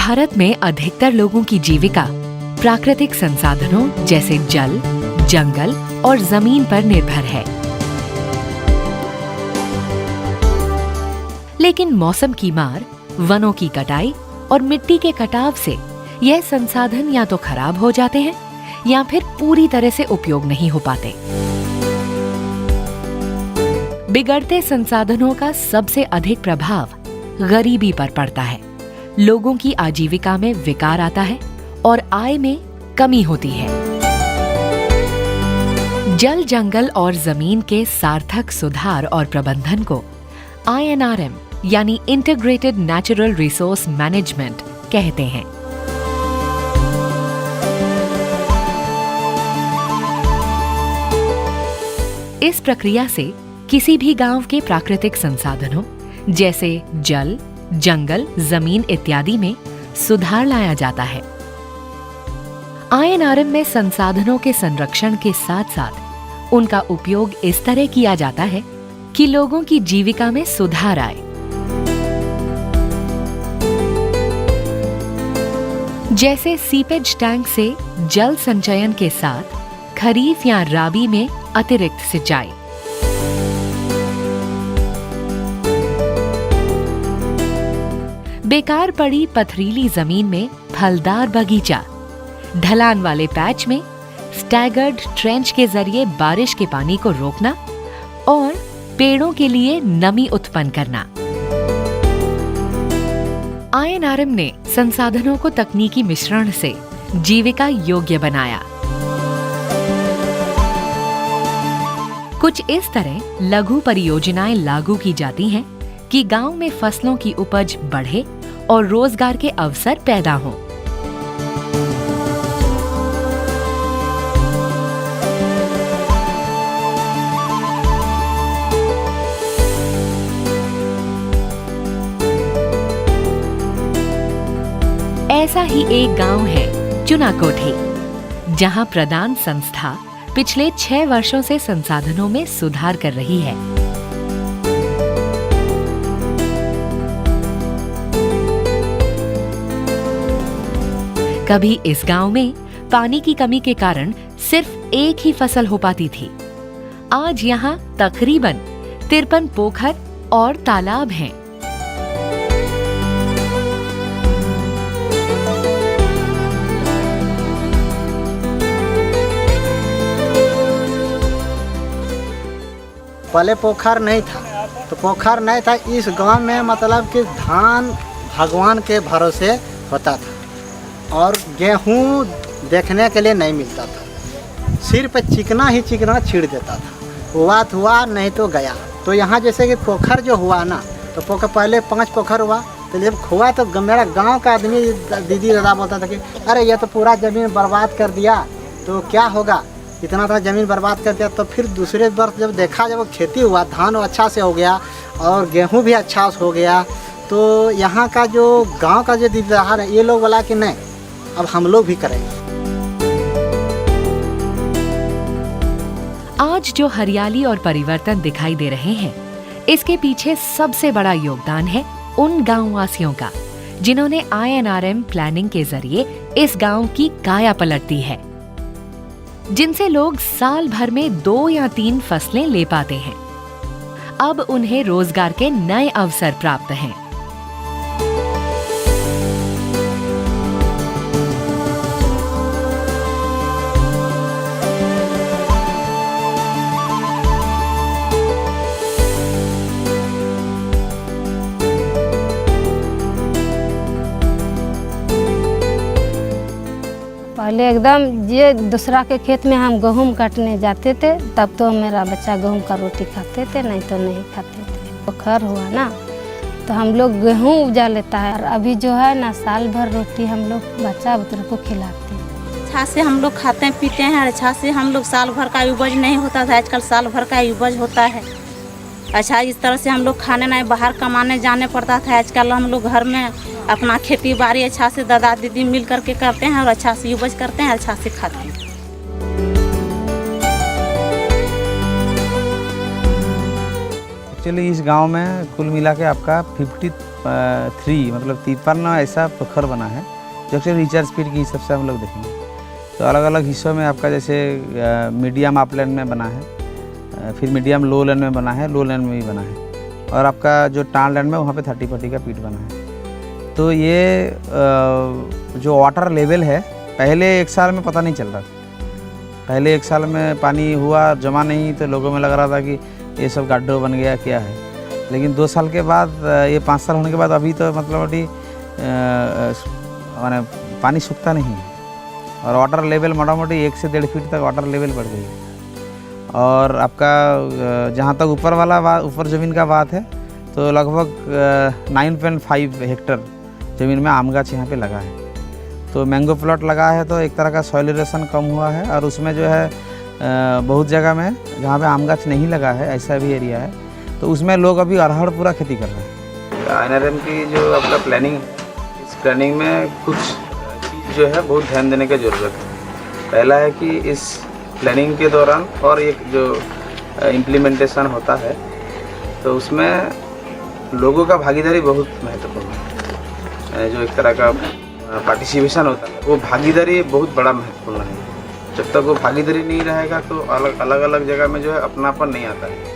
भारत में अधिकतर लोगों की जीविका प्राकृतिक संसाधनों जैसे जल, जंगल और जमीन पर निर्भर है। लेकिन मौसम की मार, वनों की कटाई और मिट्टी के कटाव से यह संसाधन या तो खराब हो जाते हैं या फिर पूरी तरह से उपयोग नहीं हो पाते। बिगड़ते संसाधनों का सबसे अधिक प्रभाव गरीबी पर पड़ता है। लोगों की आजीविका में विकार आता है और आय में कमी होती है। जल, जंगल और जमीन के सार्थक सुधार और प्रबंधन को INRM यानी इंटीग्रेटेड नेचुरल रिसोर्स मैनेजमेंट कहते हैं। इस प्रक्रिया से किसी भी गांव के प्राकृतिक संसाधनों जैसे जल, जंगल, जमीन इत्यादि में सुधार लाया जाता है। INRM में संसाधनों के संरक्षण के साथ साथ उनका उपयोग इस तरह किया जाता है कि लोगों की जीविका में सुधार आए। जैसे सीपेज टैंक से जल संचयन के साथ खरीफ या राबी में अतिरिक्त सिंचाई, बेकार पड़ी पथरीली जमीन में फलदार बगीचा, ढलान वाले पैच में स्टैगर्ड ट्रेंच के जरिए बारिश के पानी को रोकना और पेड़ों के लिए नमी उत्पन्न करना। INRM ने संसाधनों को तकनीकी मिश्रण से जीविका योग्य बनाया। कुछ इस तरह लघु परियोजनाएं लागू की जाती हैं कि गांव में फसलों की उपज बढ़े और रोजगार के अवसर पैदा हों। ऐसा ही एक गांव है चुनाकोठी, जहां प्रदान संस्था पिछले 6 वर्षों से संसाधनों में सुधार कर रही है। कभी इस गांव में पानी की कमी के कारण सिर्फ एक ही फसल हो पाती थी। आज यहाँ तकरीबन 53 पोखर और तालाब हैं। पहले पोखर नहीं था, तो पोखर नहीं था इस गांव में, मतलब कि धान भगवान के भरोसे होता था और गेहूं देखने के लिए नहीं मिलता था। सिर्फ चिकना ही चिकना छीड़ देता था, हुआ तो हुआ नहीं तो गया। तो यहाँ जैसे कि पोखर जो हुआ ना, तो पोखर पहले 5 पोखर हुआ, तो जब हुआ तो मेरा गांव का आदमी दीदी दादा बोलता था कि अरे ये तो पूरा ज़मीन बर्बाद कर दिया, तो क्या होगा, इतना तो ज़मीन बर्बाद कर दिया। तो फिर दूसरे वर्ष जब देखा, जब खेती हुआ, धान अच्छा से हो गया और गेहूँ भी अच्छा से हो गया, तो यहाँ का जो गाँव का जो दीदी दादा है, ये लोग बोला कि नहीं अब हम लोग भी करेंगे। आज जो हरियाली और परिवर्तन दिखाई दे रहे हैं, इसके पीछे सबसे बड़ा योगदान है उन गांव वासियों का जिन्होंने INRM प्लानिंग के जरिए इस गांव की काया पलट दी है, जिनसे लोग साल भर में 2 या 3 फसलें ले पाते हैं। अब उन्हें रोजगार के नए अवसर प्राप्त हैं। पहले एकदम ये दूसरा के खेत में हम गेहूँ काटने जाते थे, तब तो मेरा बच्चा गेहूँ का रोटी खाते थे, नहीं तो नहीं खाते थे। पोखर हुआ ना, तो हम लोग गेहूँ उपजा लेता है, और अभी जो है ना साल भर रोटी हम लोग बच्चा बुतरू को खिलाते हैं। अच्छा से हम लोग खाते हैं पीते हैं, अच्छा से हम लोग साल भर का उपज नहीं होता था, आजकल साल भर का उपज होता है। अच्छा इस तरह से हम लोग खाने नहीं बाहर कमाने जाने पड़ता था, आजकल हम लोग घर में अपना खेती बाड़ी अच्छा से दादा दीदी मिल करके करते हैं और अच्छा से उपज करते हैं, अच्छा से खाते हैं। एक्चुअली इस गांव में कुल मिला के आपका 50 3 मतलब 53 ऐसा पोखर बना है जो कि रिचार्ज स्पीड के हिसाब से हम लोग देखेंगे। तो अलग अलग हिस्सों में आपका जैसे मीडियम अपलैंड में बना है, फिर मीडियम लो लैंड में बना है, लो लैंड में भी बना है, और आपका जो टान लैंड में वहाँ पे 30-40 का पीट बना है। तो ये जो वाटर लेवल है पहले 1 साल में पता नहीं चल रहा था। पहले 1 साल में पानी हुआ जमा नहीं, तो लोगों में लग रहा था कि ये सब गड्ढा बन गया क्या है। लेकिन 2 साल के बाद, ये 5 साल होने के बाद अभी तो मतलब मैंने पानी सूखता नहीं है, और वाटर लेवल मोटा मोटी 1 से 1.5 फीट तक वाटर लेवल बढ़ गई है। और आपका जहाँ तक ऊपर वाला ऊपर ज़मीन का बात है तो लगभग 9.5 हेक्टर ज़मीन में आम गाछ यहाँ पे लगा है। तो मैंगो प्लॉट लगा है, तो एक तरह का सॉइल इरोशन कम हुआ है। और उसमें जो है बहुत जगह में जहाँ पे आम गाछ नहीं लगा है, ऐसा भी एरिया है, तो उसमें लोग अभी अरहर पूरा खेती कर रहे हैं। NRM की जो आपका प्लानिंग, इस प्लानिंग में कुछ चीज़ जो है बहुत ध्यान देने की ज़रूरत है। पहला है कि इस प्लानिंग के दौरान और एक जो इम्प्लीमेंटेशन होता है तो उसमें लोगों का भागीदारी बहुत महत्वपूर्ण है। जो एक तरह का पार्टिसिपेशन होता है, वो भागीदारी बहुत बड़ा महत्वपूर्ण है। जब तक वो भागीदारी नहीं रहेगा तो अलग अलग जगह में जो है अपनापन नहीं आता है।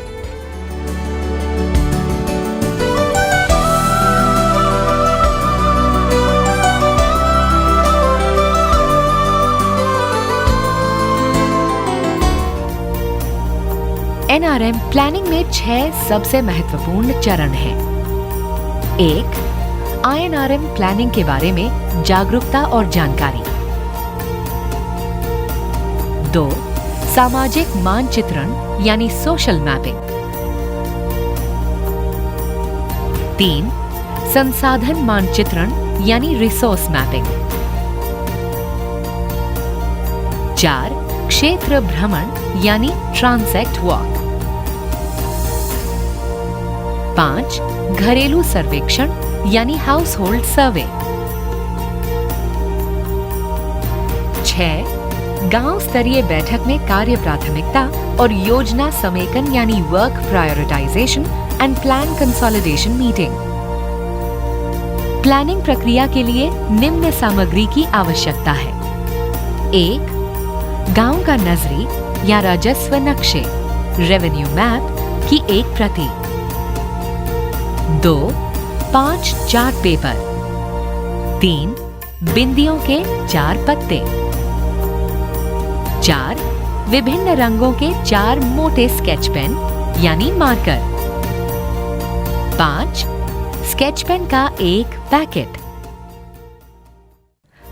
NRM प्लानिंग में 6 सबसे महत्वपूर्ण चरण हैं। 1. INRM प्लानिंग के बारे में जागरूकता और जानकारी। 2. सामाजिक मानचित्रण यानी सोशल मैपिंग। 3. संसाधन मानचित्रण यानी रिसोर्स मैपिंग। 4. क्षेत्र भ्रमण यानी ट्रांसेक्ट वॉक। 5. घरेलू सर्वेक्षण यानी हाउस होल्ड सर्वे। 6. गांव स्तरीय बैठक में कार्य प्राथमिकता और योजना समेकन यानी work prioritisation and plan consolidation meeting. Planning प्रक्रिया के लिए निम्न सामग्री की आवश्यकता है। 1. गांव का नजरी या राजस्व नक्शे रेवेन्यू मैप की एक प्रति। 2. 5 चार्ट पेपर। 3. बिंदियों के 4 पत्ते। 4. विभिन्न रंगों के 4 मोटे स्केच पेन यानी मार्कर। 5. स्केच पेन का 1 पैकेट।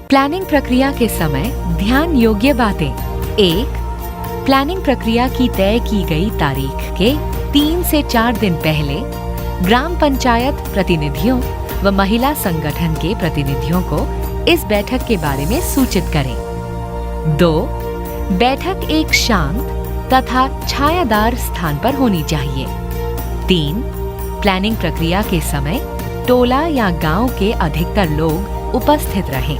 प्लानिंग प्रक्रिया के समय ध्यान योग्य बातें। 1. प्लानिंग प्रक्रिया की तय की गई तारीख के 3 से 4 दिन पहले ग्राम पंचायत प्रतिनिधियों व महिला संगठन के प्रतिनिधियों को इस बैठक के बारे में सूचित करें। 2. बैठक एक शांत तथा छायादार स्थान पर होनी चाहिए। 3. प्लानिंग प्रक्रिया के समय टोला या गांव के अधिकतर लोग उपस्थित रहें।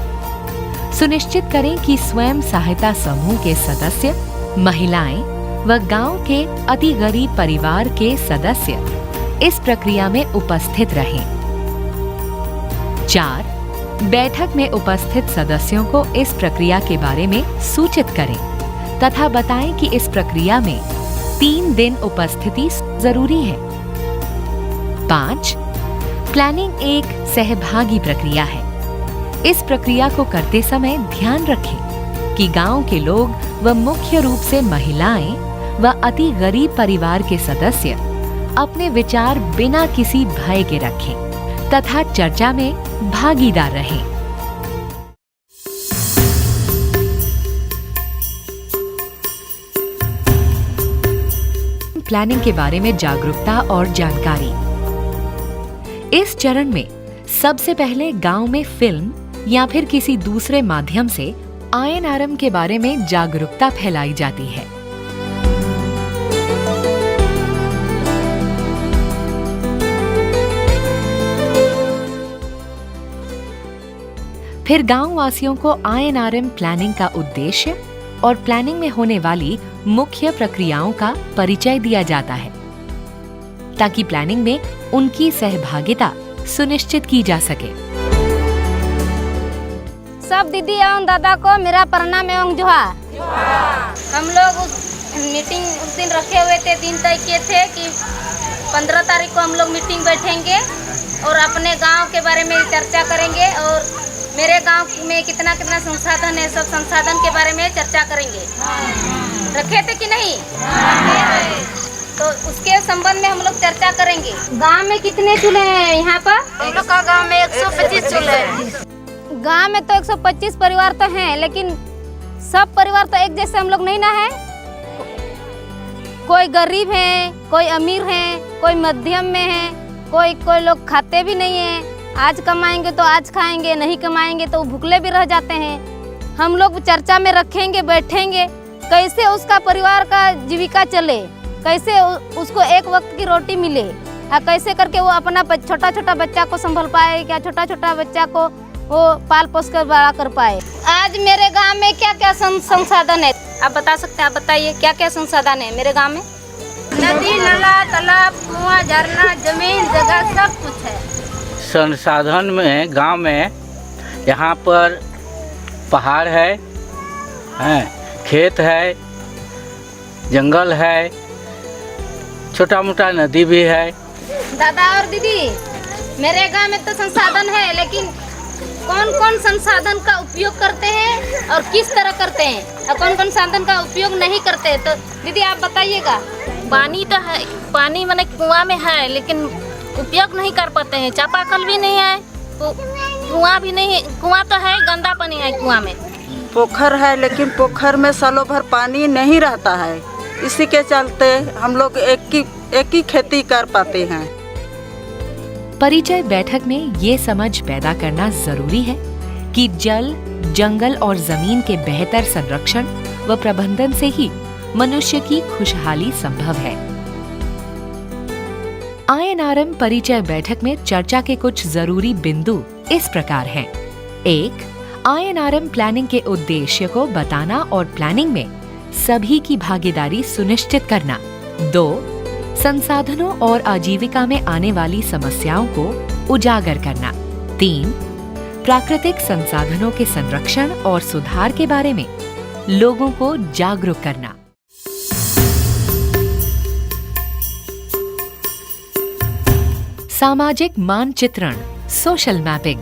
सुनिश्चित करें कि स्वयं सहायता समूह के सदस्य, महिलाएं व गांव के अति गरीब परिवार के सदस्य इस प्रक्रिया में उपस्थित रहें। 4. बैठक में उपस्थित सदस्यों को इस प्रक्रिया के बारे में सूचित करें तथा बताएं कि इस प्रक्रिया में 3 दिन उपस्थिति जरूरी है। 5. प्लानिंग एक सहभागी प्रक्रिया है। इस प्रक्रिया को करते समय ध्यान रखें कि गांव के लोग व मुख्य रूप से महिलाएं व अति गरीब परिवार के सदस्य अपने विचार बिना किसी भय के रखें तथा चर्चा में भागीदार रहें। प्लानिंग के बारे में जागरूकता और जानकारी। इस चरण में सबसे पहले गांव में फिल्म या फिर किसी दूसरे माध्यम से INRM के बारे में जागरूकता फैलाई जाती है। फिर गांव वासियों को INRM प्लानिंग का उद्देश्य और प्लानिंग में होने वाली मुख्य प्रक्रियाओं का परिचय दिया जाता है ताकि प्लानिंग में उनकी सहभागिता सुनिश्चित की जा सके। सब दीदी एवं दादा को मेरा प्रणाम एवं जोहार। हम लोग मीटिंग उस दिन रखे हुए थे, दिन तय किए थे कि 15 तारीख को हम लोग मीटिंग बैठेंगे और अपने गांव के बारे में चर्चा करेंगे और मेरे गांव में कितना कितना संसाधन है, सब संसाधन के बारे में चर्चा करेंगे। रखे थे कि नहीं? तो उसके संबंध में हम लोग चर्चा करेंगे। गांव में कितने चूल्हे हैं यहाँ पर? हम लोग का गांव में 125 चूल्हे हैं। गांव में तो 125 परिवार तो हैं, लेकिन सब परिवार तो एक जैसे हम लोग नहीं ना है। कोई गरीब है, कोई अमीर है, कोई मध्यम में है, कोई लोग खाते भी नहीं है। आज कमाएंगे तो आज खाएंगे, नहीं कमाएंगे तो भूखले भी रह जाते हैं। हम लोग चर्चा में रखेंगे, बैठेंगे, कैसे उसका परिवार का जीविका चले, कैसे उसको एक वक्त की रोटी मिले, और कैसे करके वो अपना छोटा छोटा बच्चा को संभाल पाए, क्या छोटा छोटा बच्चा को वो पाल पोस कर बड़ा कर पाए। आज मेरे गांव में क्या क्या संसाधन है आप बता सकते हैं? आप बताइए क्या क्या संसाधन है मेरे गांव में? नदी, नाला, तालाब, कुआं, झरना, जमीन जगह सब कुछ है। संसाधन में गांव में यहाँ पर पहाड़ है, खेत है, जंगल है, छोटा मोटा नदी भी है। दादा और दीदी, मेरे गांव में तो संसाधन है, लेकिन कौन कौन संसाधन का उपयोग करते हैं और किस तरह करते हैं, और कौन कौन साधन का उपयोग नहीं करते, तो दीदी आप बताइएगा। पानी तो है, पानी माने कुआं में है, लेकिन उपयोग नहीं कर पाते हैं। चापाकल भी नहीं है, कुआं भी नहीं, कुआं तो है, गंदा पानी है कुआं में। पोखर है, लेकिन पोखर में सालों भर पानी नहीं रहता है। इसी के चलते हम लोग एक ही खेती कर पाते हैं। परिचय बैठक में ये समझ पैदा करना जरूरी है कि जल, जंगल और जमीन के बेहतर संरक्षण व प्रबंधन से ही मनुष्य की खुशहाली संभव है। INRM परिचय बैठक में चर्चा के कुछ जरूरी बिंदु इस प्रकार हैं। 1. INRM प्लानिंग के उद्देश्य को बताना और प्लानिंग में सभी की भागीदारी सुनिश्चित करना। 2. संसाधनों और आजीविका में आने वाली समस्याओं को उजागर करना। 3. प्राकृतिक संसाधनों के संरक्षण और सुधार के बारे में लोगों को जागरूक करना। सामाजिक मानचित्रण, सोशल मैपिंग।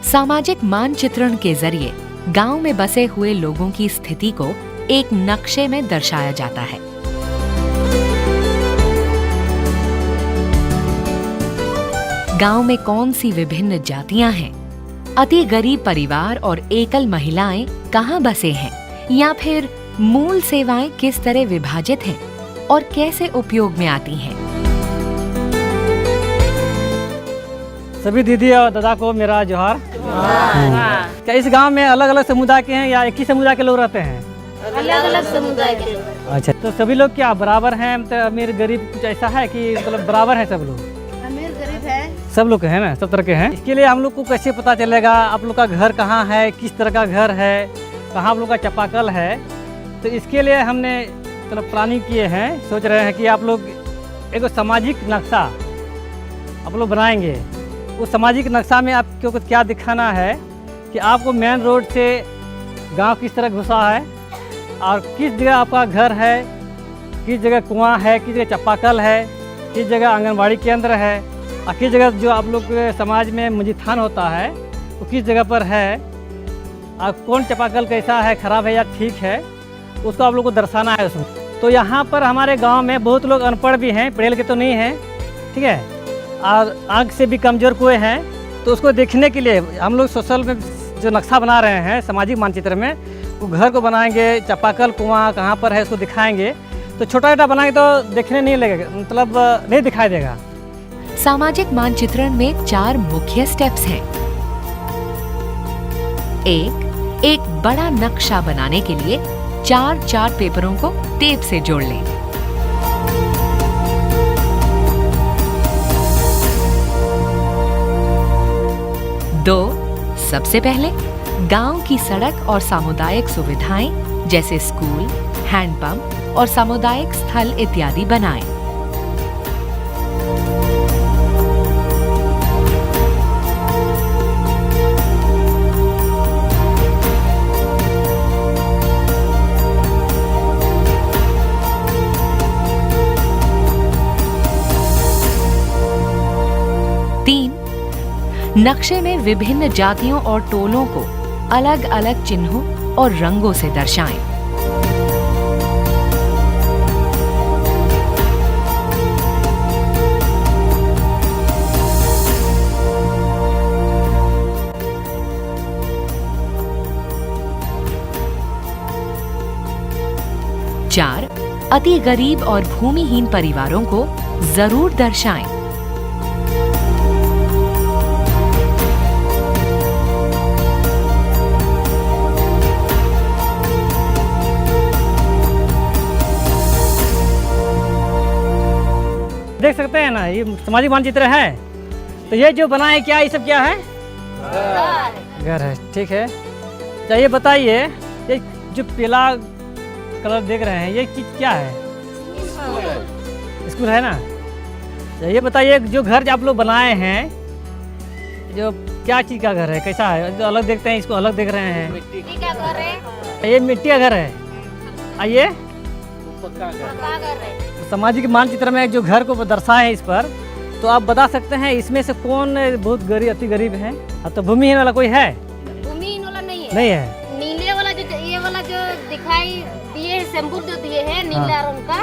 सामाजिक मानचित्रण के जरिए गांव में बसे हुए लोगों की स्थिति को एक नक्शे में दर्शाया जाता है। गांव में कौन सी विभिन्न जातियां हैं, अति गरीब परिवार और एकल महिलाएं कहां बसे हैं, या फिर मूल सेवाएं किस तरह विभाजित हैं और कैसे उपयोग में आती हैं। सभी दीदी और दादा को मेरा जोहार। क्या इस गांव में अलग अलग समुदाय के हैं या एक ही समुदाय के लोग रहते हैं? अलग अलग समुदाय के लोग। अच्छा, तो सभी लोग क्या बराबर हैं? मतलब अमीर गरीब कुछ ऐसा है कि मतलब बराबर है सब लोग? अमीर गरीब है, सब लोग है ना, सब तरह के हैं। इसके लिए हम लोग को कैसे पता चलेगा आप लोग का घर कहाँ है, किस तरह का घर है, कहाँ आप लोग का चापाकल है? तो इसके लिए हमने मतलब प्लानिंग किए हैं, सोच रहे हैं कि आप लोग एक सामाजिक नक्शा आप लोग बनाएंगे। उस सामाजिक नक्शा में आपको क्या दिखाना है कि आपको मेन रोड से गांव किस तरह घुसा है और किस जगह आपका घर है, किस जगह कुआं है, किस जगह चापाकल है, किस जगह आंगनबाड़ी केंद्र है, और किस जगह जो आप लोग के समाज में मस्जिद होता है वो किस जगह पर है, और कौन चापाकल कैसा है, ख़राब है या ठीक है, उसको आप लोग को दर्शाना है उसमें। तो यहाँ पर हमारे गांव में बहुत लोग अनपढ़ भी हैं, पढ़े लिखे तो नहीं हैं, ठीक है, और आँख से भी कमज़ोर कोई हैं। तो उसको देखने के लिए हम लोग सोशल में जो नक्शा बना रहे हैं सामाजिक मानचित्र में, वो घर को बनाएंगे, चापाकल कुआं कहाँ पर है उसको दिखाएंगे। तो छोटा छोटा बनाएंगे तो देखने नहीं लगेगा, मतलब नहीं दिखाई देगा। सामाजिक मानचित्रण में 4 मुख्य स्टेप्स हैं। 1. एक बड़ा नक्शा बनाने के लिए 4 चार्ट पेपरों को टेप से जोड़ लें। 2. सबसे पहले गांव की सड़क और सामुदायिक सुविधाएं जैसे स्कूल, हैंडपंप और सामुदायिक स्थल इत्यादि बनाएं। नक्शे में विभिन्न जातियों और टोलों को अलग अलग चिन्हों और रंगों से दर्शाएं। चार, अति गरीब और भूमिहीन परिवारों को जरूर दर्शाएं। देख सकते हैं ना, ये सामाजिक मानचित्र है। तो ये जो बना है क्या, ये सब क्या है? घर है, ठीक है। तो ये बताइए, ये जो पीला कलर देख रहे हैं, ये चीज क्या है? स्कूल है ना। तो ये बताइए, जो घर आप लोग बनाए हैं, जो क्या चीज़ का घर है, कैसा है? जो अलग देखते हैं, इसको अलग देख रहे हैं। मिट्टी का घर है। ये मिट्टी का घर है। आइए, पक्का घर है। सामाजिक मानचित्र में जो घर को दर्शाए है इस पर, तो आप बता सकते हैं इसमें से कौन बहुत गरीब, अति गरीब है? तो भूमिहीन वाला कोई है? भूमिहीन वाला नहीं है। नहीं है। नीले वाला जो, ये वाला जो दिखाई दिए सिंबल जो दिए है नीला रंग का,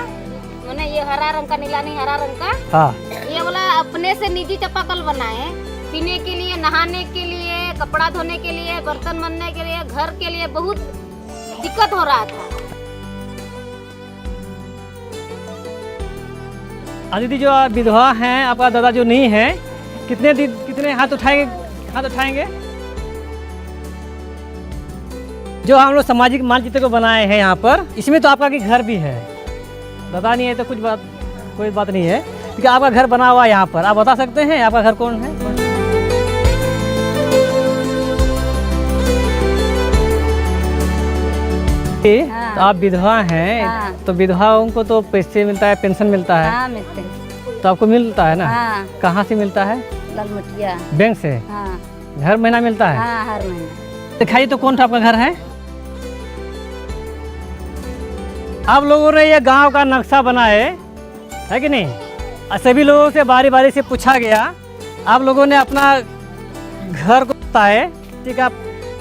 मैंने ये हरा रंग का, नीला नहीं हरा रंग का। हाँ। ये वाला अपने से निजी चापाकल बनाए, पीने के लिए, नहाने के लिए, कपड़ा धोने के लिए, बर्तन बनने के लिए, घर के लिए बहुत दिक्कत हो रहा था। दीदी, जो विधवा हैं, आपका दादा जो नहीं है, कितने हाथ उठाएंगे? जो हम लोग सामाजिक मानचित्र को बनाए हैं यहाँ पर, इसमें तो आपका घर भी है। दादा नहीं है तो कोई बात नहीं है, क्योंकि आपका घर बना हुआ है यहाँ पर। आप बता सकते हैं आपका घर कौन है? तो आप विधवा हैं। हाँ। तो विधवाओं को तो पैसे मिलता है, पेंशन मिलता है। हाँ, मिलते हैं। तो आपको मिलता है ना? हाँ। कहाँ से मिलता है? ललमटिया। बैंक से? हाँ। हर महीना मिलता है? हाँ, हर महीना। दिखाइए तो कौन सा आपका घर है? आप लोगों ने ये गांव का नक्शा बनाए है कि नहीं? और सभी लोगों से बारी बारी से पूछा गया, आप लोगों ने अपना घर को बताए। किसी का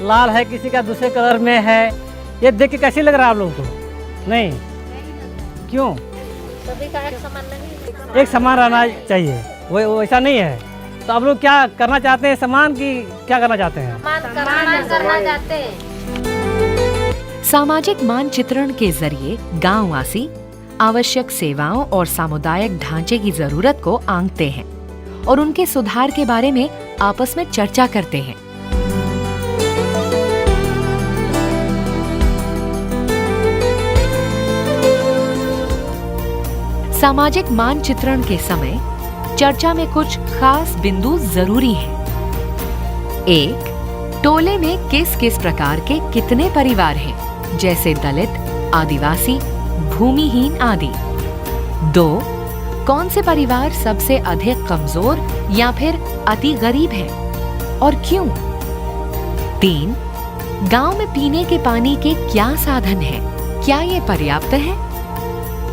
लाल है, किसी का दूसरे कलर में है। ये देख के कैसे लग रहा है आप लोगों को? नहीं, क्यों? सभी का एक समान नहीं, एक समान रहना चाहिए, वो ऐसा नहीं है। तो आप लोग क्या करना चाहते हैं? समान की क्या करना चाहते हैं? करना चाहते हैं। सामाजिक मानचित्रण के जरिए गांववासी आवश्यक सेवाओं और सामुदायिक ढांचे की जरूरत को आंकते हैं और उनके सुधार के बारे में आपस में चर्चा करते हैं। सामाजिक मानचित्रण के समय चर्चा में कुछ खास बिंदु जरूरी हैं। 1. टोले में किस किस प्रकार के कितने परिवार हैं, जैसे दलित, आदिवासी, भूमिहीन आदि। 2. कौन से परिवार सबसे अधिक कमजोर या फिर अति गरीब हैं और क्यों। 3. गांव में पीने के पानी के क्या साधन हैं, क्या ये पर्याप्त है।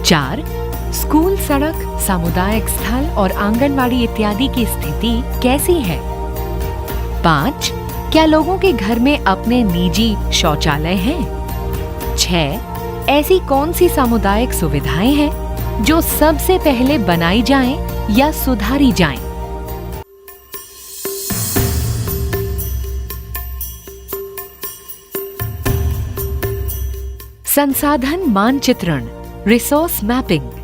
4. स्कूल, सड़क, सामुदायिक स्थल और आंगनबाड़ी इत्यादि की स्थिति कैसी है। 5. क्या लोगों के घर में अपने निजी शौचालय हैं। 6. ऐसी कौन सी सामुदायिक सुविधाएं हैं जो सबसे पहले बनाई जाएं या सुधारी जाएं। संसाधन मानचित्रण, रिसोर्स मैपिंग।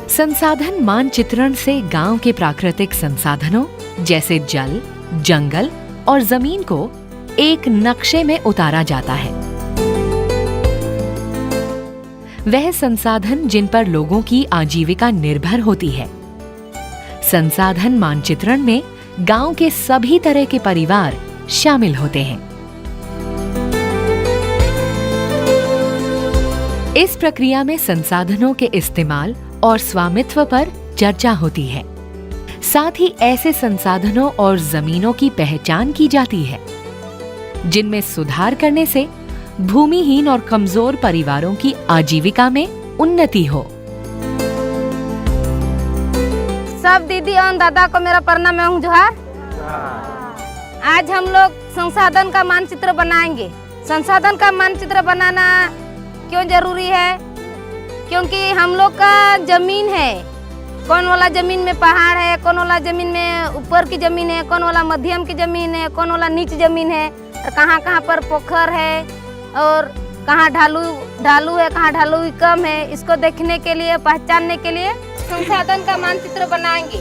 संसाधन मानचित्रण से गांव के प्राकृतिक संसाधनों जैसे जल, जंगल और जमीन को एक नक्शे में उतारा जाता है। वह संसाधन जिन पर लोगों की आजीविका निर्भर होती है। संसाधन मानचित्रण में गांव के सभी तरह के परिवार शामिल होते हैं। इस प्रक्रिया में संसाधनों के इस्तेमाल और स्वामित्व पर चर्चा होती है। साथ ही ऐसे संसाधनों और जमीनों की पहचान की जाती है जिनमें सुधार करने से भूमिहीन और कमजोर परिवारों की आजीविका में उन्नति हो। सब दीदी और दादा को मेरा प्रणाम एवं जोहार। आज हम लोग संसाधन का मानचित्र बनाएंगे। संसाधन का मानचित्र बनाना क्यों जरूरी है? क्योंकि हम लोग का जमीन है, कौन वाला जमीन में पहाड़ है, कौन वाला जमीन में ऊपर की जमीन है, कौन वाला मध्यम की जमीन है, कौन वाला नीच जमीन है, और कहाँ कहाँ पर पोखर है और कहाँ ढालू है, कहाँ ढालू कम है। इसको देखने के लिए, पहचानने के लिए संसाधन का मानचित्र बनाएंगे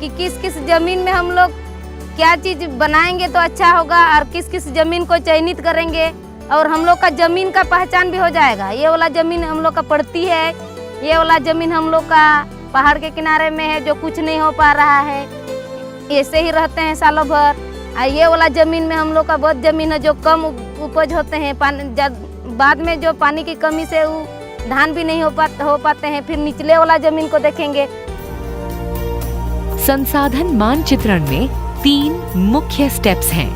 कि किस किस जमीन में हम लोग क्या चीज़ बनाएंगे तो अच्छा होगा और किस किस जमीन को चयनित करेंगे और हम लोग का जमीन का पहचान भी हो जाएगा। ये वाला जमीन हम लोग का पड़ती है, ये वाला जमीन हम लोग का पहाड़ के किनारे में है जो कुछ नहीं हो पा रहा है, ऐसे ही रहते हैं सालों भर। और ये वाला जमीन में हम लोग का बहुत जमीन है जो कम उपज होते हैं, बाद में जो पानी की कमी से वो धान भी नहीं हो पाते हैं। फिर निचले वाला जमीन को देखेंगे। संसाधन मानचित्रण में 3 मुख्य स्टेप्स हैं।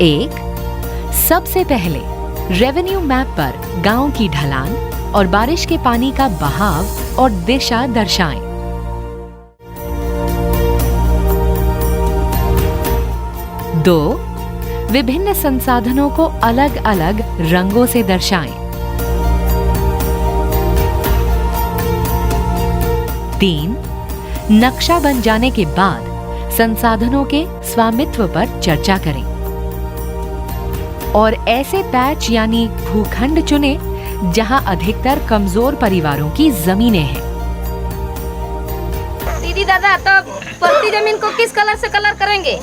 1. सबसे पहले रेवेन्यू मैप पर गांव की ढलान और बारिश के पानी का बहाव और दिशा दर्शाएं। 2. विभिन्न संसाधनों को अलग अलग रंगों से दर्शाएं। 3. नक्शा बन जाने के बाद संसाधनों के स्वामित्व पर चर्चा करें और ऐसे पैच यानी भूखंड चुने जहां अधिकतर कमजोर परिवारों की जमीनें हैं। दीदी दादा, तो पड़ती जमीन को किस कलर से कलर करेंगे?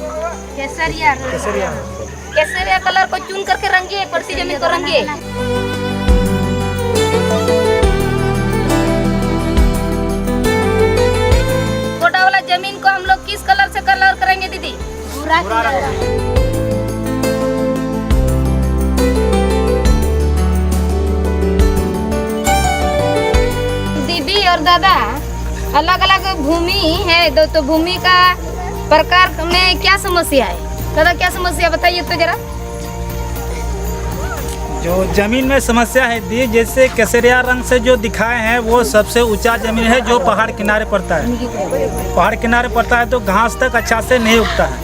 केसरिया कलर को चुन करके रंगिए, पड़ती जमीन को रंगिए। छोटा वाला जमीन को हम लोग किस कलर से कलर करेंगे दीदी? भूरा कलर। दीदी और दादा, अलग अलग भूमि है तो भूमि का प्रकार में क्या समस्या है? दादा क्या समस्या बताइए तो जरा। जो जमीन में समस्या है दी, जैसे केसरिया रंग से जो दिखाए हैं वो सबसे ऊंचा जमीन है जो पहाड़ किनारे पड़ता है। पहाड़ किनारे पड़ता है तो घास तक अच्छा से नहीं उगता है,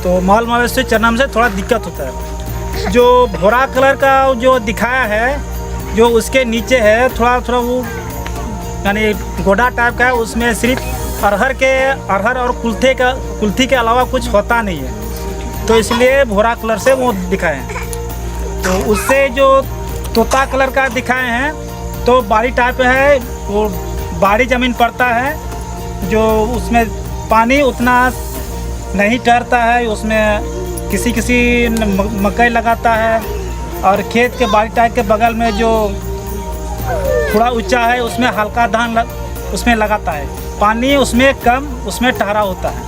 तो माल मवेशी चरने से थोड़ा दिक्कत होता है। जो भूरा कलर का जो दिखाया है, जो उसके नीचे है थोड़ा थोड़ा वो यानी गोडा टाइप का है, उसमें सिर्फ अरहर और कुल्थी के अलावा कुछ होता नहीं है, तो इसलिए भूरा कलर से वो दिखाए हैं। तो उससे जो तोता कलर का दिखाए हैं तो बाड़ी टाइप है, वो बाड़ी ज़मीन पड़ता है, जो उसमें पानी उतना नहीं ठहरता है, उसमें किसी मकई लगाता है और खेत के बाड़ी टाइप के बगल में जो थोड़ा ऊंचा है उसमें हल्का धान उसमें लगाता है। पानी उसमें कम, उसमें ठहरा होता है।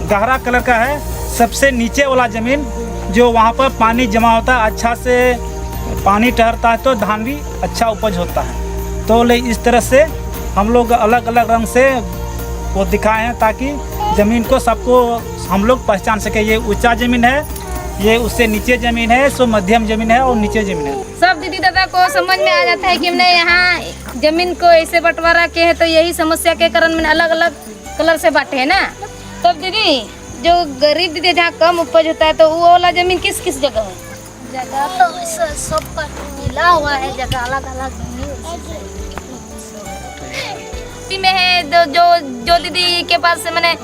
गहरा कलर का है सबसे नीचे वाला ज़मीन, जो वहाँ पर पानी जमा होता है, अच्छा से पानी ठहरता है तो धान भी अच्छा उपज होता है। तो इस तरह से हम लोग अलग अलग रंग से वो दिखाए हैं ताकि ज़मीन को सबको हम लोग पहचान सके। ये ऊंचा ज़मीन है, ये उससे नीचे ज़मीन है, सो मध्यम ज़मीन है और नीचे ज़मीन है। सब दीदी दादा को समझ में आ जाता है कि हमने यहाँ जमीन को ऐसे बंटवारा किया है, तो यही समस्या के कारण मैंने अलग अलग कलर से बांटे है ना। तो दीदी जो गरीब दीदी जहाँ कम उपज होता है तो वो वाला जमीन किस किस जगह है? जगह तो सब पर मिला हुआ है, जगह अलग अलग में है। जो दीदी के पास से मैंने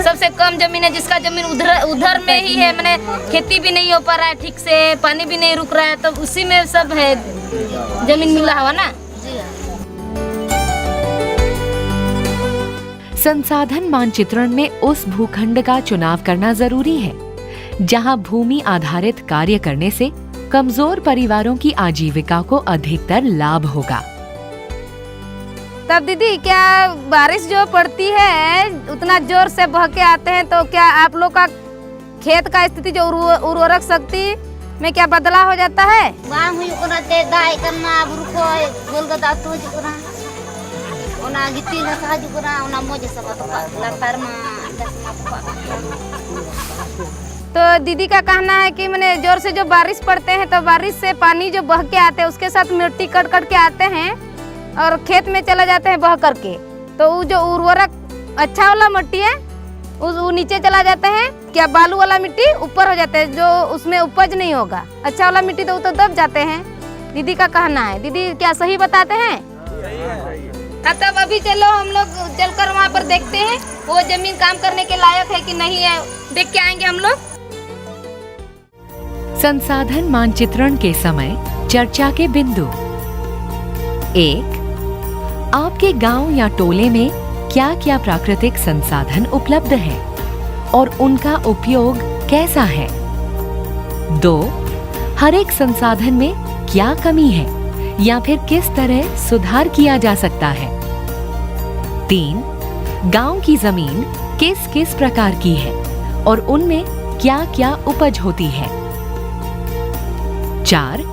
सबसे कम जमीन है, जिसका जमीन उधर में ही है, मैंने खेती भी नहीं हो पा रहा है ठीक से, पानी भी नहीं रुक रहा है, तो उसी में सब है जमीन मिला हुआ ना। संसाधन मानचित्रण में उस भूखंड का चुनाव करना जरूरी है जहां भूमि आधारित कार्य करने से कमजोर परिवारों की आजीविका को अधिकतर लाभ होगा। तब दीदी क्या बारिश जो पड़ती है उतना जोर से बह के आते हैं तो क्या आप लोग का खेत का स्थिति जो उर्वरक शक्ति में क्या बदलाव हो जाता है? तो दीदी का कहना है कि मैंने जोर से जो बारिश पड़ते हैं तो बारिश से पानी जो बह के आते हैं उसके साथ मिट्टी कट के आते हैं, और खेत में चले जाते हैं बह करके, तो वो जो उर्वरक अच्छा वाला मिट्टी है वो नीचे चला जाता है, क्या बालू वाला मिट्टी ऊपर हो जाता है, जो उसमें उपज नहीं होगा। अच्छा वाला मिट्टी तो वो तो दब जाते हैं। दीदी का कहना है। दीदी क्या सही बताते हैं? तब अभी चलो हम लोग चलकर वहाँ पर देखते हैं वो जमीन काम करने के लायक है कि नहीं है, देख के आएंगे हम लोग। संसाधन मानचित्रण के समय चर्चा के बिंदु। 1. आपके गांव या टोले में क्या क्या प्राकृतिक संसाधन उपलब्ध हैं और उनका उपयोग कैसा है? 2. हर एक संसाधन में क्या कमी है या फिर किस तरह सुधार किया जा सकता है? 3. गांव की जमीन किस किस प्रकार की है और उनमें क्या क्या उपज होती है? 4.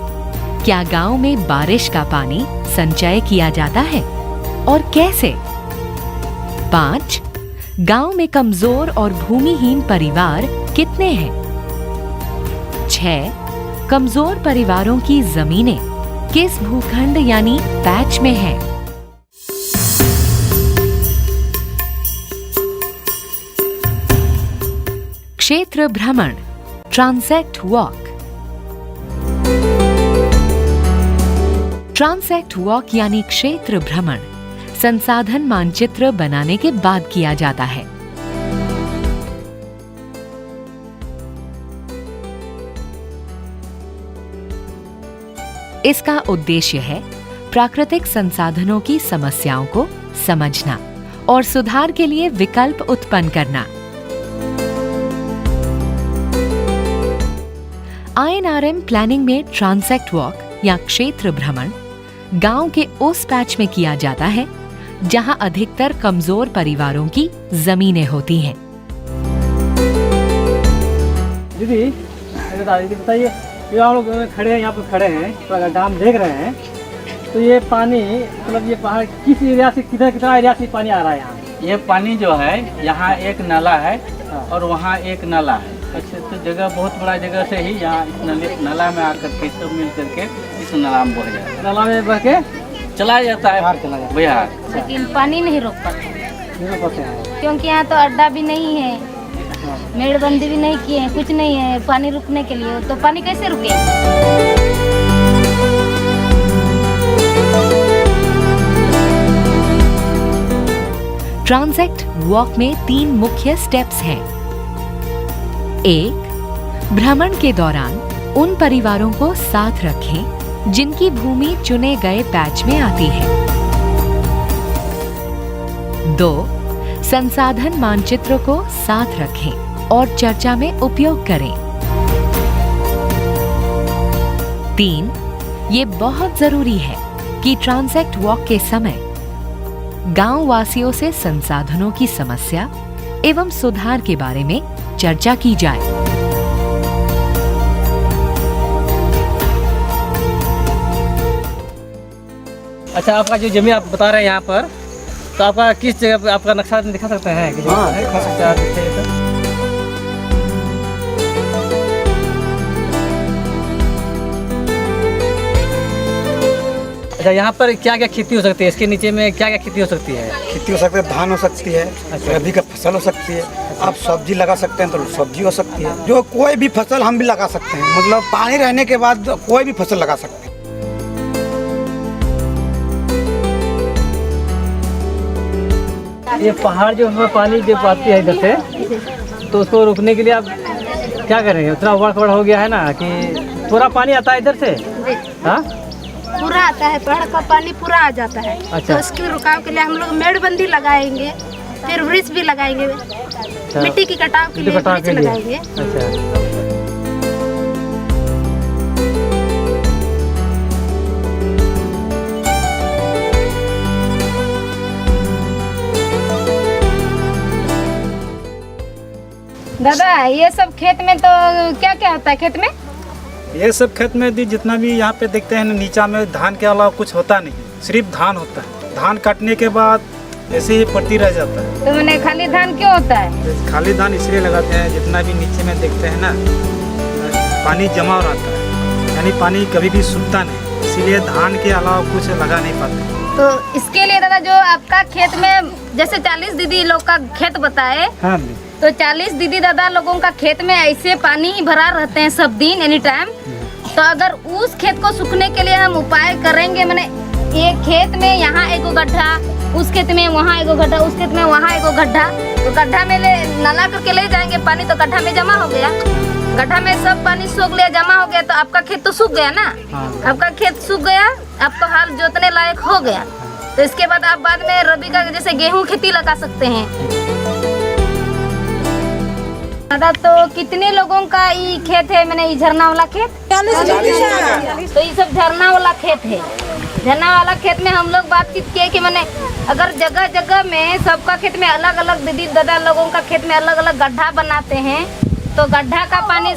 क्या गांव में बारिश का पानी संचय किया जाता है और कैसे? 5. गांव में कमजोर और भूमिहीन परिवार कितने हैं? 6. कमजोर परिवारों की जमीनें किस भूखंड यानी पैच में हैं? क्षेत्र भ्रमण, ट्रांसेक्ट वॉक। ट्रांसेक्ट वॉक यानी क्षेत्र भ्रमण संसाधन मानचित्र बनाने के बाद किया जाता है। इसका उद्देश्य है प्राकृतिक संसाधनों की समस्याओं को समझना और सुधार के लिए विकल्प उत्पन्न करना। INRM प्लानिंग में ट्रांसेक्ट वॉक या क्षेत्र भ्रमण गांव के उस पैच में किया जाता है जहां अधिकतर कमजोर परिवारों की जमीनें होती हैं। दीदी बताइए, ये हम लोग खड़े हैं, यहाँ पर खड़े हैं, तो अगर डैम देख रहे हैं तो ये पानी मतलब ये पहाड़ किस एरिया से कितना एरिया से पानी आ रहा है यहाँ? ये पानी जो है यहाँ एक नाला है और वहाँ एक नाला है। अच्छा, तो जगह बहुत बड़ा जगह से ही यहाँ इस नाला में आकर के सब मिल करके इस नाला में बह जाता है। नाला में बह के चला जाता है बिहार। लेकिन पानी नहीं रोक पाते क्योंकि यहाँ तो अड्डा भी नहीं है, मेड़बंदी भी नहीं किए हैं, कुछ नहीं है पानी रुकने के लिए, तो पानी कैसे रुके? ट्रांसेक्ट वॉक में 3 मुख्य स्टेप्स हैं। 1. भ्रमण के दौरान उन परिवारों को साथ रखें जिनकी भूमि चुने गए पैच में आती है। 2. संसाधन मानचित्र को साथ रखें और चर्चा में उपयोग करें। 3. ये बहुत जरूरी है कि ट्रांसेक्ट वॉक के समय गांव वासियों से संसाधनों की समस्या एवं सुधार के बारे में चर्चा की जाए। अच्छा, आपका जो जमीन आप बता रहे हैं यहाँ पर, तो आपका किस जगह पे आपका नक्शा दिखा सकते हैं? हाँ, दिखा सकते हैं। अच्छा, यहाँ पर क्या क्या खेती हो सकती है? इसके नीचे में क्या क्या खेती हो सकती है? खेती हो सकती है, धान हो सकती है, रबी का फसल हो सकती है, आप सब्जी लगा सकते हैं तो सब्जी हो सकती है, जो कोई भी फसल हम भी लगा सकते हैं, मतलब पानी रहने के बाद कोई भी फसल लगा सकते हैं। ये पहाड़ जो हमें पानी जब आती है इधर से, तो उसको रोकने के लिए आप क्या करेंगे? उतना उबड़ हो गया है ना कि पूरा पानी आता है इधर से? हाँ, पूरा आता है, पहाड़ का पानी पूरा आ जाता है। अच्छा। तो उसके रुकाव के लिए हम लोग मेड़बंदी लगाएंगे, फिर वृक्ष भी लगाएंगे, मिट्टी की कटाव के लिए वृक्ष लगाएंगे। अच्छा। दादा, ये सब खेत में तो क्या क्या होता है खेत में? ये सब खेत में दी जितना भी यहाँ पे देखते हैं नीचा में धान के अलावा कुछ होता नहीं, सिर्फ धान होता है। धान काटने के बाद ऐसे ही पड़ती रह जाता है। तो मैंने खाली धान क्यों होता है? खाली धान इसलिए लगाते हैं, जितना भी नीचे में देखते हैं ना पानी जमा रहता है, यानी पानी कभी भी सूखता नहीं, इसीलिए धान के अलावा कुछ लगा नहीं पाते। तो इसके लिए दादा जो आपका खेत में जैसे 40 दीदी लोग का खेत बताए, हाँ तो 40 दीदी दादा लोगों का खेत में ऐसे पानी ही भरा रहते हैं सब दिन एनी टाइम। तो अगर उस खेत को सूखने के लिए हम उपाय करेंगे, मैंने एक खेत में यहाँ एगो गड्ढा, उस खेत में वहाँ एगो गड्ढा, उस खेत में वहाँ एगो गड्ढा, तो गड्ढा में नाला करके ले जाएंगे पानी, तो गड्ढा में जमा हो गया, गड्ढा में सब पानी सूख लिया, जमा हो गया, तो आपका खेत तो सूख गया ना। आपका खेत सूख गया, आपका हाल जोतने लायक हो गया। तो इसके बाद आप बाद में रबी का जैसे गेहूं खेती लगा सकते हैं। दादा तो कितने लोगों का ये खेत है, मैंने ये झरना वाला खेत? 40। तो ये सब झरना वाला खेत है। झरना वाला खेत में हम लोग बातचीत किए कि मैंने अगर जगह जगह में सबका खेत में अलग अलग दीदी दादा लोगों का खेत में अलग अलग गड्ढा बनाते हैं, तो गड्ढा का पानी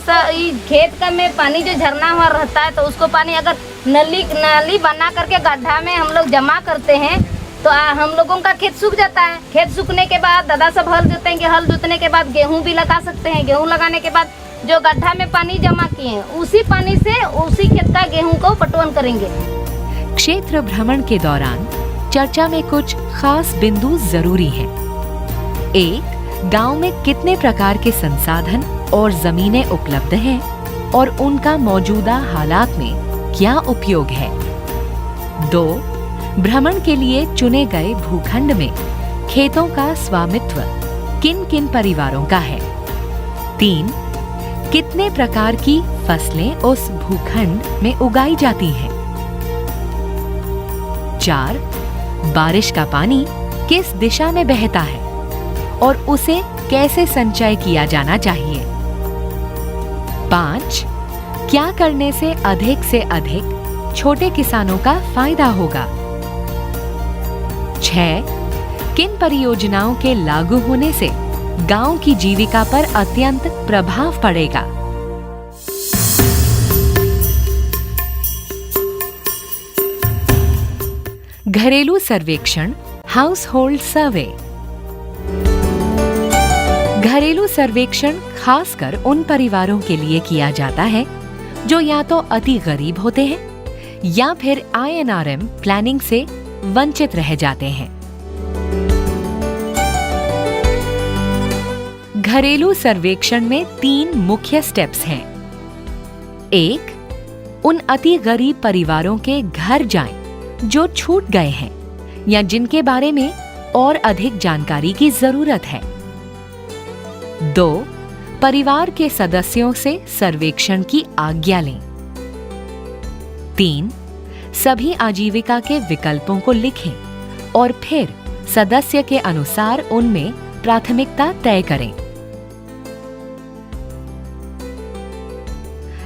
खेत का में पानी जो झरना हुआ रहता है, तो उसको पानी अगर नाली बना करके गड्ढा में हम लोग जमा करते हैं, तो हम लोगों का खेत सूख जाता है। खेत सूखने के बाद दादा सब हल जोतेंगे, हल जोतने के बाद गेहूं भी लगा सकते हैं। गेहूं लगाने के बाद जो गड्ढा में पानी जमा किए हैं, उसी पानी से उसी खेत का गेहूं को पटवन करेंगे। क्षेत्र भ्रमण के दौरान चर्चा में कुछ खास बिंदु जरूरी हैं। 1. गांव में कितने प्रकार के संसाधन और जमीनें उपलब्ध हैं और उनका मौजूदा हालात में क्या उपयोग है। 2. भ्रमण के लिए चुने गए भूखंड में खेतों का स्वामित्व किन किन परिवारों का है। 3. कितने प्रकार की फसलें उस भूखंड में उगाई जाती हैं। 4. बारिश का पानी किस दिशा में बहता है और उसे कैसे संचय किया जाना चाहिए। 5. क्या करने से अधिक छोटे किसानों का फायदा होगा। 6. किन परियोजनाओं के लागू होने से गांव की जीविका पर अत्यंत प्रभाव पड़ेगा। घरेलू सर्वेक्षण, हाउस होल्ड सर्वे। घरेलू सर्वेक्षण खासकर उन परिवारों के लिए किया जाता है जो या तो अति गरीब होते हैं या फिर INRM प्लानिंग से वंचित रह जाते हैं। घरेलू सर्वेक्षण में 3 मुख्य स्टेप्स हैं। 1. उन अति गरीब परिवारों के घर जाएं जो छूट गए हैं या जिनके बारे में और अधिक जानकारी की जरूरत है। 2. परिवार के सदस्यों से सर्वेक्षण की आज्ञा लें। 3. सभी आजीविका के विकल्पों को लिखें और फिर सदस्य के अनुसार उनमें प्राथमिकता तय करें।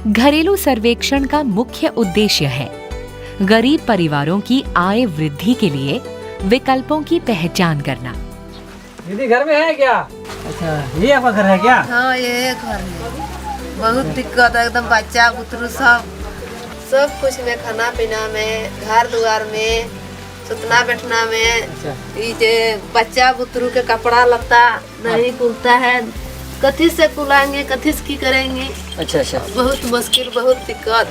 घरेलू सर्वेक्षण का मुख्य उद्देश्य है गरीब परिवारों की आय वृद्धि के लिए विकल्पों की पहचान करना। दीदी घर में है क्या? अच्छा, ये आपका घर है क्या? हाँ, ये घर में बहुत दिक्कत है एकदम, बच्चा बुतरू सब कुछ में, खाना पीना में, घर द्वार में, सुतना बैठना में। अच्छा। ये बच्चा बुतरू के कपड़ा लत्ता नहीं खुलता है, कथी से कुलाएंगे, कथी से की करेंगे। अच्छा अच्छा। बहुत मुश्किल, बहुत दिक्कत,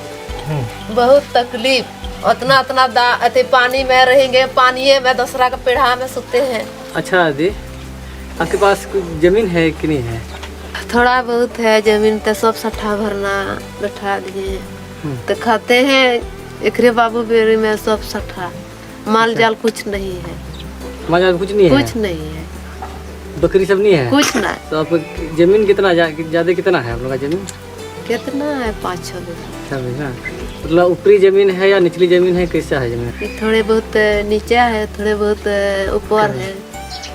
बहुत तकलीफ। उतना अति पानी में रहेंगे, पानी में दूसरा का पेड़ा में सोते हैं। अच्छा दी, आपके पास कुछ जमीन है कि नहीं है? थोड़ा बहुत है जमीन, तो सब सट्ठा भरना बैठा दिए तो खाते हैं। एकरे बाबू बेरी में सब सट्ठा, माल जाल कुछ नहीं है। माल जाल कुछ नहीं है? कुछ नहीं है। बकरी सब नहीं है? कुछ नहीं। तो आप जमीन कितना ज्यादा कितना है आप लोग का जमीन? कितना है? 5-6 बीघा। मतलब ऊपरी जमीन है या निचली जमीन है, कैसा है जमीन? थोड़े बहुत नीचे है, थोड़े बहुत ऊपर है।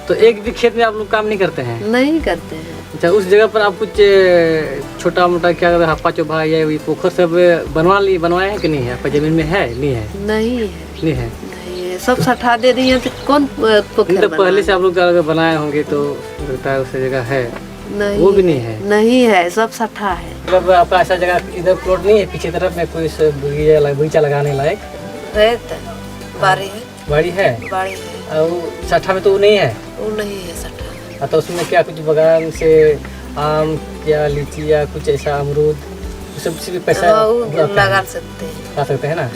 तो एक भी खेत में आप लोग काम नहीं करते हैं? नहीं करते हैं। अच्छा, उस जगह पर आप कुछ छोटा मोटा क्या कहते हैं, हप्पा चौभा या पोखर सब बनवाए हैं कि नहीं है? आपका जमीन में है? नहीं है। नहीं है। नहीं है, नहीं है। सब सट्ठा दे दिए तो कौन पोखर? तो पहले से आप लोग अगर बनाए होंगे तो लगता है उस जगह है। नहीं, वो भी नहीं है। नहीं है, सब सट्ठा है। मतलब आपका ऐसा जगह इधर प्लॉट नहीं है पीछे तरफ में कोई बगीचा लगाने लायक? है तो बाड़ी है। बाड़ी है? बाड़ी है। और सट्ठा में तो वो नहीं है? वो नहीं है सट्ठा। तो उसमें क्या कुछ बगान से आम या लीची या कुछ ऐसा अमरूद सब से भी पैसा लगा सकते हैं। ला सकते हैं ना?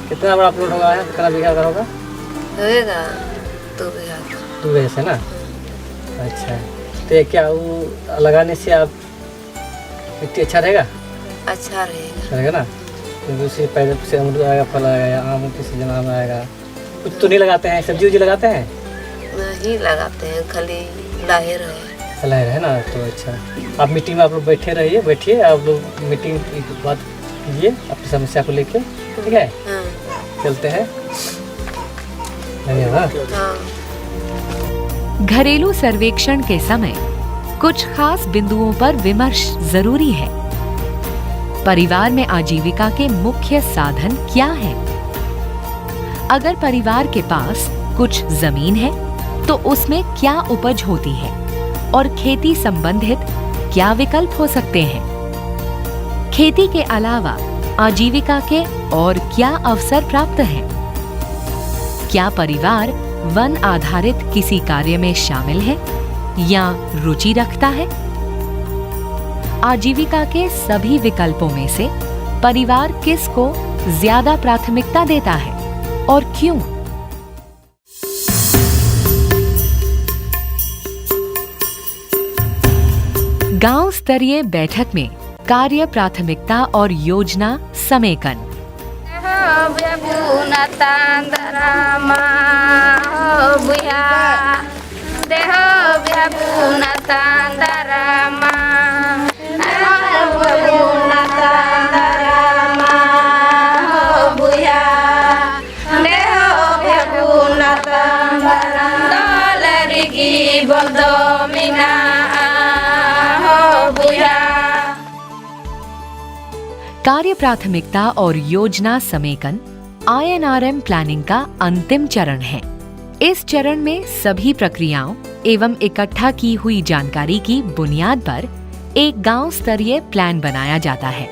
कितना बड़ा प्लॉट होगा, कितना बीघा का होगा? होएगा 2 बीघा। 2 बीघे से ना। अच्छा, तो ये क्या वो लगाने से आप मिट्टी अच्छा रहेगा? अच्छा रहेगा। अच्छा रहेगा ना, क्योंकि उससे पहले से अमरूद आएगा, फल आएगा, आम के सीजन आम आएगा। कुछ तो नहीं लगाते हैं, सब्जी उब्जी लगाते हैं? नहीं लगाते हैं, खाली लाहिर है। लाहिर है ना, तो अच्छा। आप मीटिंग में आप लोग बैठिए, आप लोग मीटिंग की बात कीजिए अपनी समस्या को लेके, ठीक है? चलते हैं। धन्यवाद। घरेलू सर्वेक्षण के समय कुछ खास बिंदुओं पर विमर्श जरूरी है। परिवार में आजीविका के मुख्य साधन क्या हैं? अगर परिवार के पास कुछ जमीन है तो उसमें क्या उपज होती है और खेती संबंधित क्या विकल्प हो सकते हैं? खेती के अलावा आजीविका के और क्या अवसर प्राप्त हैं? क्या परिवार वन आधारित किसी कार्य में शामिल है या रुचि रखता है? आजीविका के सभी विकल्पों में से परिवार किस को ज्यादा प्राथमिकता देता है और क्यों? गांव स्तरीय बैठक में कार्य प्राथमिकता और योजना समेकन। कार्य प्राथमिकता और योजना समेकन INRM प्लानिंग का अंतिम चरण है। इस चरण में सभी प्रक्रियाओं एवं इकट्ठा की हुई जानकारी की बुनियाद पर एक गांव स्तरीय प्लान बनाया जाता है।